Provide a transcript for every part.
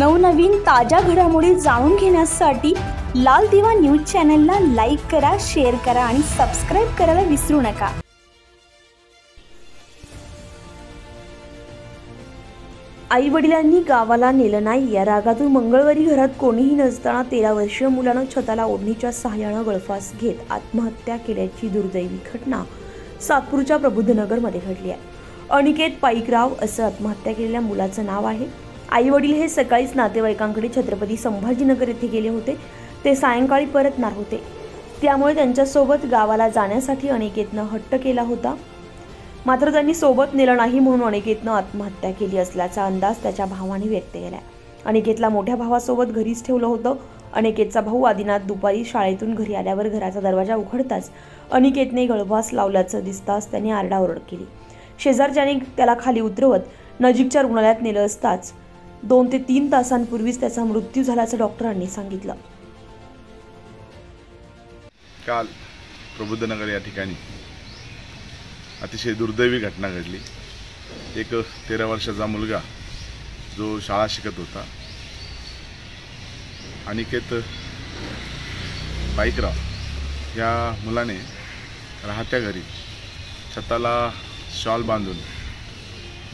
नवनवीन ताज्या घडामोडी जाणून घेण्यासाठी लाल दिवा न्यूज चॅनलला लाईक करा, शेअर करा आणि सबस्क्राइब करायला विसरू नका। आई वडिलांनी गावाला नेलं नाही या रागातून मंगळवारी घरात कोणीही नसताना 13 वर्षीय मुलानं छताला ओढणीच्या सहाय्यानं गळफास घेत आत्महत्या केल्याची दुर्दैवी घटना सातपूरच्या प्रबुद्धनगरमध्ये घडली आहे। अनिकेत पाईकराव असं आत्महत्या केलेल्या मुलाचं नाव आहे। आई वडील हे सकाळीच नातेवाईकांकडे छत्रपती संभाजीनगर येथे गेले होते। ते सायंकाळी परतणार होते, त्यामुळे त्यांच्यासोबत गावाला जाण्यासाठी अनिकेतनं हट्ट केला होता। मात्र त्यांनी सोबत नेलं नाही म्हणून अनिकेतनं आत्महत्या केली असल्याचा अंदाज त्याच्या भावाने व्यक्त केला। अनिकेतला मोठ्या भावासोबत घरीच ठेवलं होतं। अनिकेतचा भाऊ आदिनाथ दुपारी शाळेतून घरी आल्यावर घराचा दरवाजा उघडताच अनिकेतने गळफास लावल्याचं दिसताच त्याने आरडाओरड केली। शेजारच्याने त्याला खाली उतरवत नजीकच्या रुग्णालयात नेलं असताच 2 ते 3 तासांपूर्वीच त्याचा मृत्यू झाल्याचं डॉक्टरांनी सांगितलं। काल प्रबुद्धनगर या ठिकाणी अतिशय दुर्दैवी घटना घडली। एक 13 वर्षाचा मुलगा जो शाळा शिकत होता, अनिकेत पाईकराव या मुलाने राहत्या घरी छताला शॉल बांधून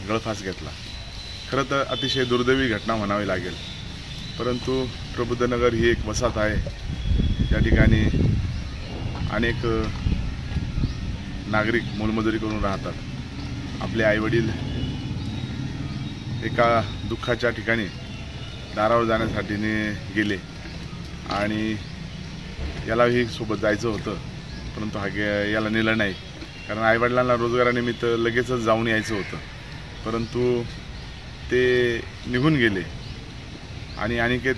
गळफास घेतला। खरं तर अतिशय दुर्दैवी घटना म्हणावी लागेल, परंतु प्रबुद्धनगर ही एक वसाहत आहे। या ठिकाणी अनेक नागरिक मोलमजुरी करून राहतात। आपले आईवडील एका दुःखाच्या ठिकाणी दारावर जाण्यासाठी गेले आणि यालाही सोबत जायचं होतं, परंतु याला नेलं नाही, कारण आईवडिलांना रोजगारानिमित्त लगेचच जाऊन यायचं होतं, परंतु ते निघून गेले आणि अनिकेत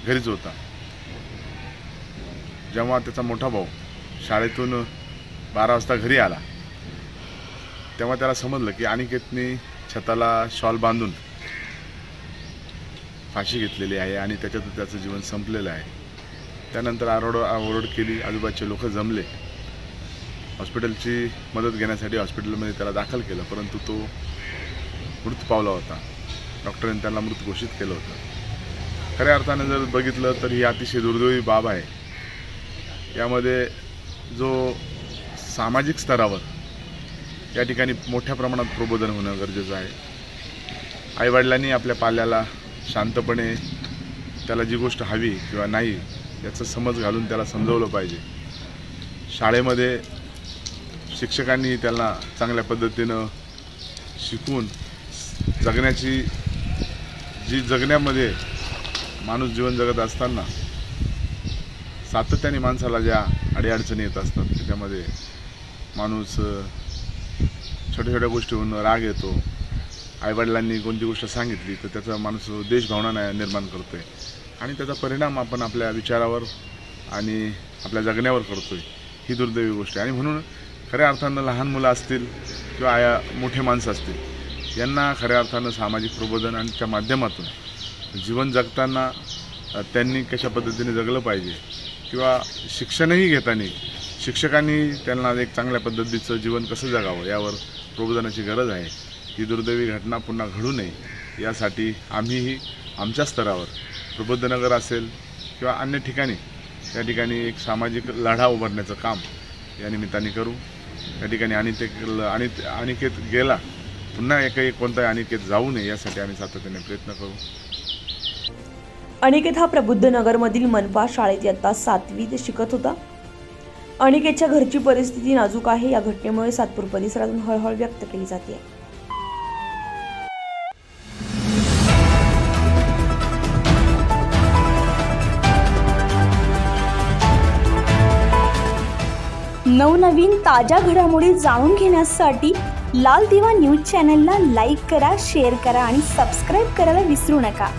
घरीच होता। जेव्हा त्याचा मोठा भाऊ शाळेतून 12 वाजता घरी आला, तेव्हा त्याला समजलं की अनिकेतने छताला शॉल बांधून फाशी घेतलेली आहे आणि त्याच्यातून त्याचं जीवन संपलेलं आहे। त्यानंतर आरडाओरड केली, आजूबाजूचे लोक जमले, हॉस्पिटलची मदत घेण्यासाठी हॉस्पिटलमध्ये त्याला दाखल केलं, परंतु तो मृत पावला होता। डॉक्टरांनी त्याला मृत घोषित केलं होतं। खऱ्या अर्थाने जर बघितलं तर ही अतिशय दुर्दैवी बाब आहे। यामध्ये जो सामाजिक स्तरावर या ठिकाणी मोठ्या प्रमाणात प्रबोधन होणं गरजेचं आहे। आईवडिलांनी आपल्या पाल्याला शांतपणे त्याला जी गोष्ट हवी किंवा नाही याचं समज घालून त्याला समजवलं पाहिजे। शाळेमध्ये शिक्षकांनी त्याला चांगल्या पद्धतीनं शिकवून जगण्याची जगण्यामध्ये माणूस जीवन जगत असताना सातत्याने माणसाला ज्या अडीअडचणी येत असतात, त्याच्यामध्ये माणूस छोट्या छोट्या गोष्टीवरून राग येतो। आईवडिलांनी कोणती गोष्ट सांगितली तर त्याचा माणूस देशभावना निर्माण करतोय आणि त्याचा परिणाम आपण आपल्या विचारावर आणि आपल्या जगण्यावर करतोय। ही दुर्दैवी गोष्ट आहे आणि म्हणून खऱ्या अर्थानं लहान मुलं असतील किंवा मोठे माणसं असतील, यांना खऱ्या अर्थानं सामाजिक प्रबोधनाच्या माध्यमातून जीवन जगताना त्यांनी कशा पद्धतीने जगलं पाहिजे किंवा शिक्षणही घेताना शिक्षकांनी त्यांना एक चांगल्या पद्धतीचं जीवन कसं जगावं यावर प्रबोधनाची गरज आहे। ही दुर्दैवी घटना पुन्हा घडू नये यासाठी आम्हीही आमच्या स्तरावर प्रबुद्धनगर असेल किंवा अन्य ठिकाणी या ठिकाणी एक सामाजिक लढा उभारण्याचं काम या निमित्ताने करू। या ठिकाणी अनिकेत गेला, पुन्हा एकही कोणताही अनिकेत जाऊ नये यासाठी आम्ही सातत्याने प्रयत्न करू। अनिकेत हा प्रबुद्धनगरमधील मनपा शाळेत इयत्ता 7वीत शिकत होता। अनिकेतच्या घरची परिस्थिती नाजूक आहे। या घटनेमुळे सातपूर परिसरातून हळहळ व्यक्त केली जाते। नवनवीन ताज्या घडामोडी जाणून घेण्यासाठी लाल दिवा न्यूज चॅनलला लाईक करा, शेअर करा आणि सबस्क्राइब करायला विसरू नका।